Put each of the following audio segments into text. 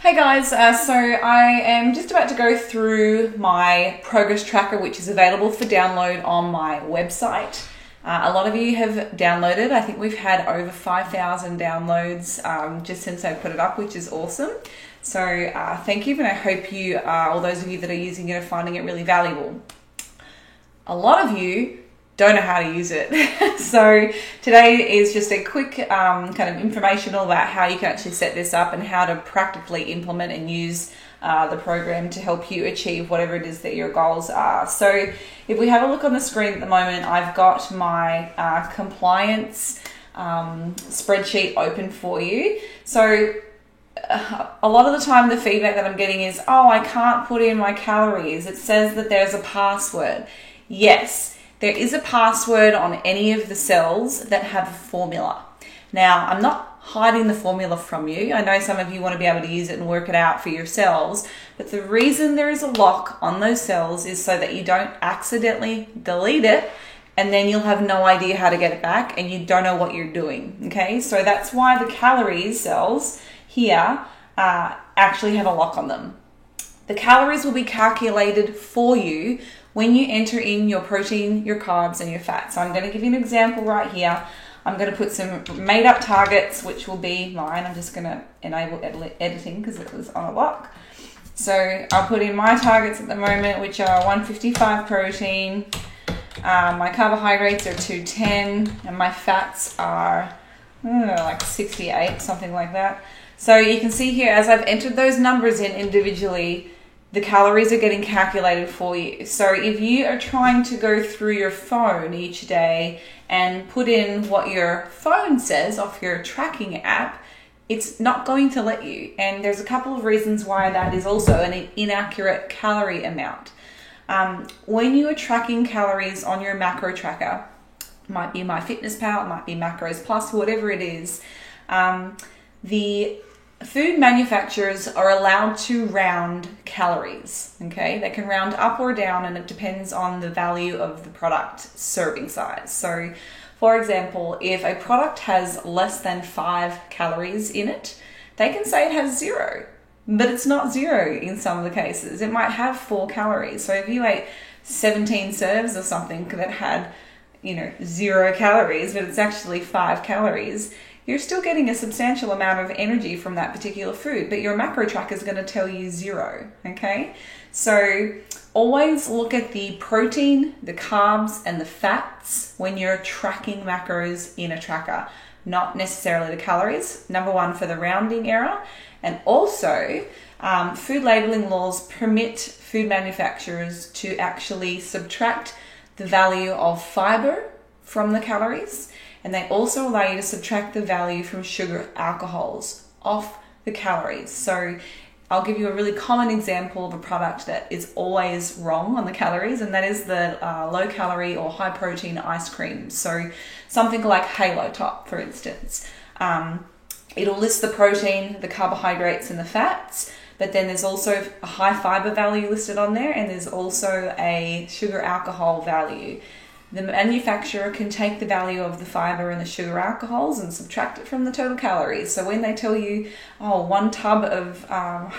Hey guys, so I am just about to go through my progress tracker, which is available for download on my website. A lot of you have downloaded. I think we've had over 5,000 downloads just since I put it up, which is awesome. So thank you, and I hope you, all those of you that are using it, are finding it really valuable. A lot of you don't know how to use it. So today is just a quick kind of informational about how you can actually set this up and how to practically implement and use the program to help you achieve whatever it is that your goals are. So if we have a look on the screen at the moment, I've got my compliance spreadsheet open for you. So a lot of the time the feedback that I'm getting is, oh, I can't put in my calories. It says that there's a password. Yes. There is a password on any of the cells that have a formula. Now, I'm not hiding the formula from you. I know some of you want to be able to use it and work it out for yourselves, but the reason there is a lock on those cells is so that you don't accidentally delete it and then you'll have no idea how to get it back and you don't know what you're doing, okay? So that's why the calories cells here actually have a lock on them. The calories will be calculated for you when you enter in your protein, your carbs, and your fat. So I'm going to give you an example right here. I'm going to put some made up targets, which will be mine. I'm just going to enable editing because it was on a lock. So I'll put in my targets at the moment, which are 155 protein. My carbohydrates are 210, and my fats are like 68, something like that. So you can see here, as I've entered those numbers in individually, the calories are getting calculated for you. So if you are trying to go through your phone each day and put in what your phone says off your tracking app, it's not going to let you. And there's a couple of reasons why that is also an inaccurate calorie amount. When you are tracking calories on your macro tracker, might be MyFitnessPal, it might be Macros Plus, whatever it is, the food manufacturers are allowed to round calories, okay? They can round up or down, and it depends on the value of the product serving size. So, for example, if a product has less than 5 calories in it, they can say it has 0, but it's not 0 in some of the cases. It might have 4 calories. So if you ate 17 serves of something that had, 0 calories, but it's actually 5 calories, you're still getting a substantial amount of energy from that particular food, but your macro tracker is going to tell you 0, okay? So always look at the protein, the carbs, and the fats when you're tracking macros in a tracker, not necessarily the calories. Number one, for the rounding error, and also food labeling laws permit food manufacturers to actually subtract the value of fiber from the calories. And they also allow you to subtract the value from sugar alcohols off the calories. So I'll give you a really common example of a product that is always wrong on the calories, and that is the low calorie or high protein ice cream. So something like Halo Top, for instance. It'll list the protein, the carbohydrates, and the fats, but then there's also a high fiber value listed on there, and there's also a sugar alcohol value. The manufacturer can take the value of the fiber and the sugar alcohols and subtract it from the total calories. So when they tell you, oh, 1 tub of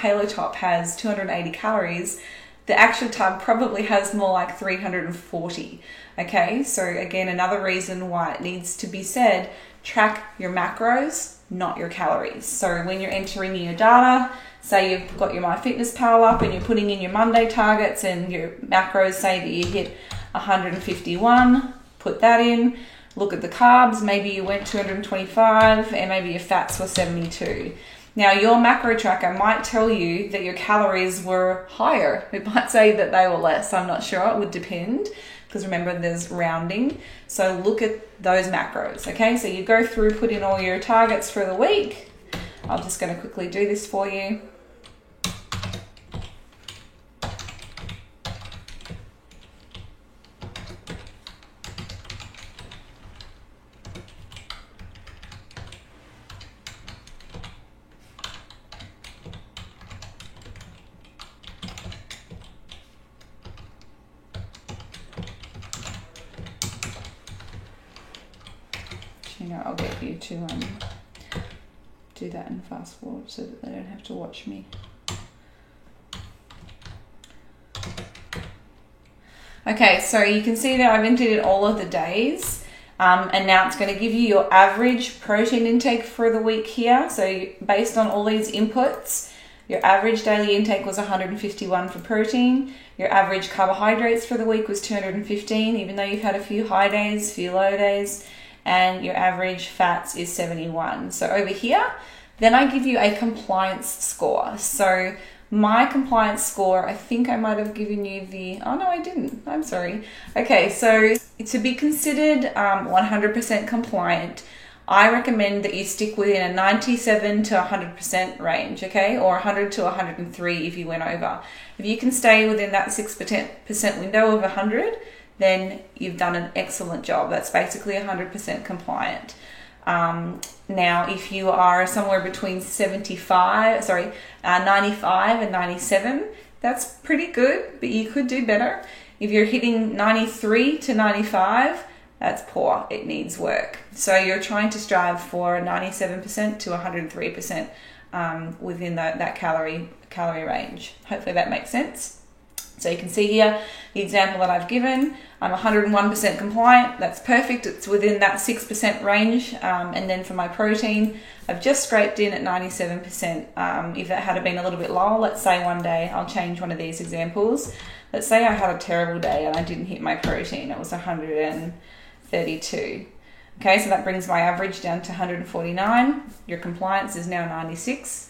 Halo Top has 280 calories, the actual tub probably has more like 340. Okay, so again, another reason why it needs to be said, track your macros, not your calories. So when you're entering your data, say you've got your MyFitnessPal up and you're putting in your Monday targets and your macros say that you hit 151, put that in, look at the carbs, maybe you went 225 and maybe your fats were 72. Now your macro tracker might tell you that your calories were higher. It might say that they were less, I'm not sure, it would depend, because remember there's rounding. So look at those macros, okay? So you go through, put in all your targets for the week. I'm just going to quickly do this for you. I'll get you to do that and fast forward so that they don't have to watch me. Okay, so you can see that I've entered in all of the days, and now it's going to give you your average protein intake for the week here. So based on all these inputs, your average daily intake was 151 for protein. Your average carbohydrates for the week was 215, even though you've had a few high days, few low days, and your average fats is 71. So over here, then I give you a compliance score. So my compliance score, I think I might have given you the, oh no, I didn't, I'm sorry. Okay, so to be considered 100% compliant, I recommend that you stick within a 97 to 100% range, okay? Or 100 to 103 if you went over. If you can stay within that 6% window of 100, then you've done an excellent job. That's basically 100% compliant. Now, if you are somewhere between 95 and 97, that's pretty good, but you could do better. If you're hitting 93 to 95, that's poor. It needs work. So you're trying to strive for 97% to 103% within that calorie range. Hopefully that makes sense. So you can see here the example that I've given. I'm 101% compliant. That's perfect. It's within that 6% range. And then for my protein, I've just scraped in at 97%. If that had been a little bit lower, let's say one day, I'll change one of these examples. Let's say I had a terrible day and I didn't hit my protein. It was 132. Okay, so that brings my average down to 149. Your compliance is now 96.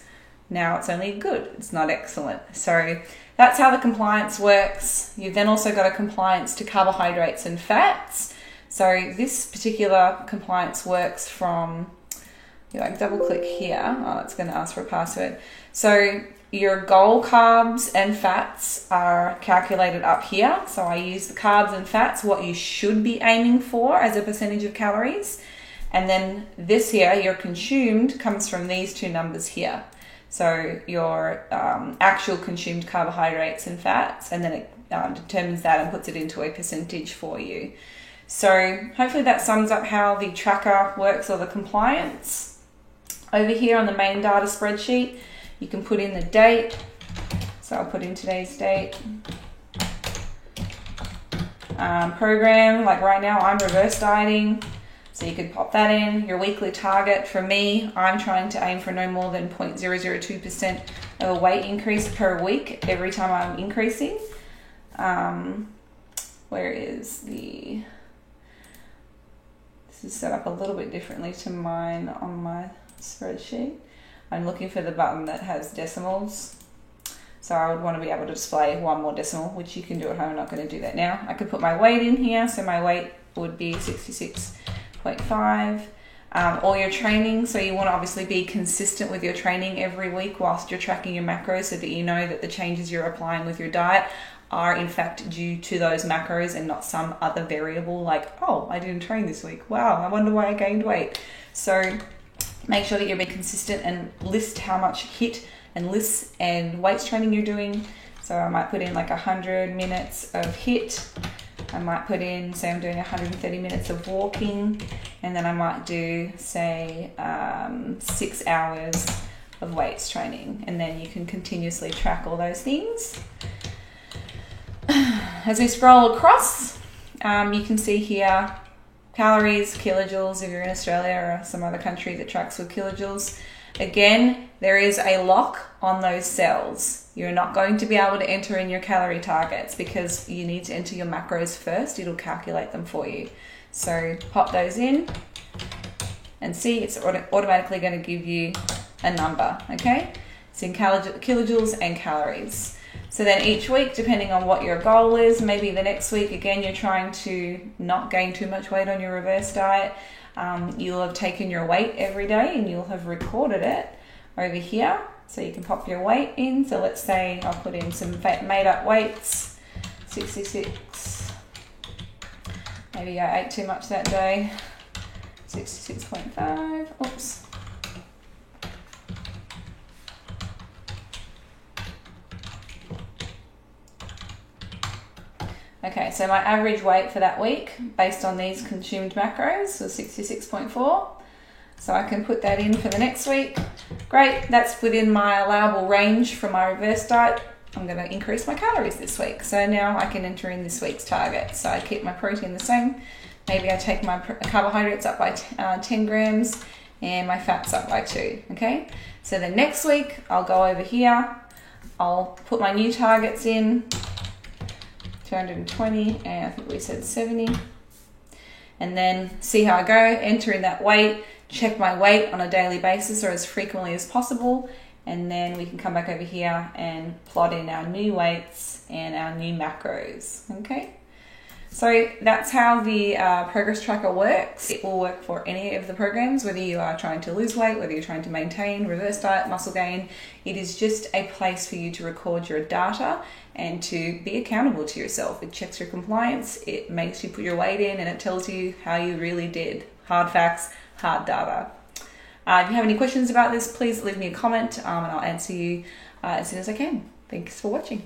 Now it's only good. It's not excellent. So that's how the compliance works. You've then also got a compliance to carbohydrates and fats. So this particular compliance works from, I double click here. Oh, it's going to ask for a password. So your goal carbs and fats are calculated up here. So I use the carbs and fats, what you should be aiming for as a percentage of calories. And then this here, your consumed, comes from these two numbers here. So your actual consumed carbohydrates and fats, and then it determines that and puts it into a percentage for you. So hopefully that sums up how the tracker works, or the compliance. Over here on the main data spreadsheet, you can put in the date. So I'll put in today's date. Program, like right now I'm reverse dieting. So you could pop that in. Your weekly target, for me, I'm trying to aim for no more than 0.002% of a weight increase per week every time I'm increasing. Where is the... This is set up a little bit differently to mine on my spreadsheet. I'm looking for the button that has decimals. So I would want to be able to display one more decimal, which you can do at home. I'm not going to do that now. I could put my weight in here. So my weight would be 66.5. All your training, so you want to obviously be consistent with your training every week whilst you're tracking your macros, so that you know that the changes you're applying with your diet are in fact due to those macros and not some other variable like, oh, I didn't train this week. Wow, I wonder why I gained weight. So make sure that you're being consistent and list how much HIIT and lifts and weights training you're doing. So I might put in like 100 minutes of HIIT. I might put in, say I'm doing 130 minutes of walking, and then I might do, say, 6 hours of weights training, and then you can continuously track all those things. As we scroll across, you can see here calories, kilojoules if you're in Australia or some other country that tracks with kilojoules. Again, there is a lock on those cells. You're not going to be able to enter in your calorie targets because you need to enter your macros first. It'll calculate them for you. So pop those in and see, it's automatically going to give you a number, okay? It's in kilojoules and calories. So then each week, depending on what your goal is, maybe the next week, again, you're trying to not gain too much weight on your reverse diet. You'll have taken your weight every day and you'll have recorded it over here. So you can pop your weight in. So let's say I'll put in some made up weights, 66. Maybe I ate too much that day, 66.5, oops. Okay, so my average weight for that week, based on these consumed macros, was 66.4. So I can put that in for the next week. Great, that's within my allowable range from my reverse diet. I'm going to increase my calories this week. So now I can enter in this week's target. So I keep my protein the same. Maybe I take my carbohydrates up by 10 grams and my fats up by 2, okay? So then next week, I'll go over here. I'll put my new targets in, 220, and I think we said 70. And then see how I go, enter in that weight, check my weight on a daily basis or as frequently as possible. And then we can come back over here and plot in our new weights and our new macros, okay? So that's how the progress tracker works. It will work for any of the programs, whether you are trying to lose weight, whether you're trying to maintain, reverse diet, muscle gain. It is just a place for you to record your data and to be accountable to yourself. It checks your compliance, it makes you put your weight in, and it tells you how you really did. Hard facts, hard data. If you have any questions about this, please leave me a comment and I'll answer you as soon as I can. Thanks for watching.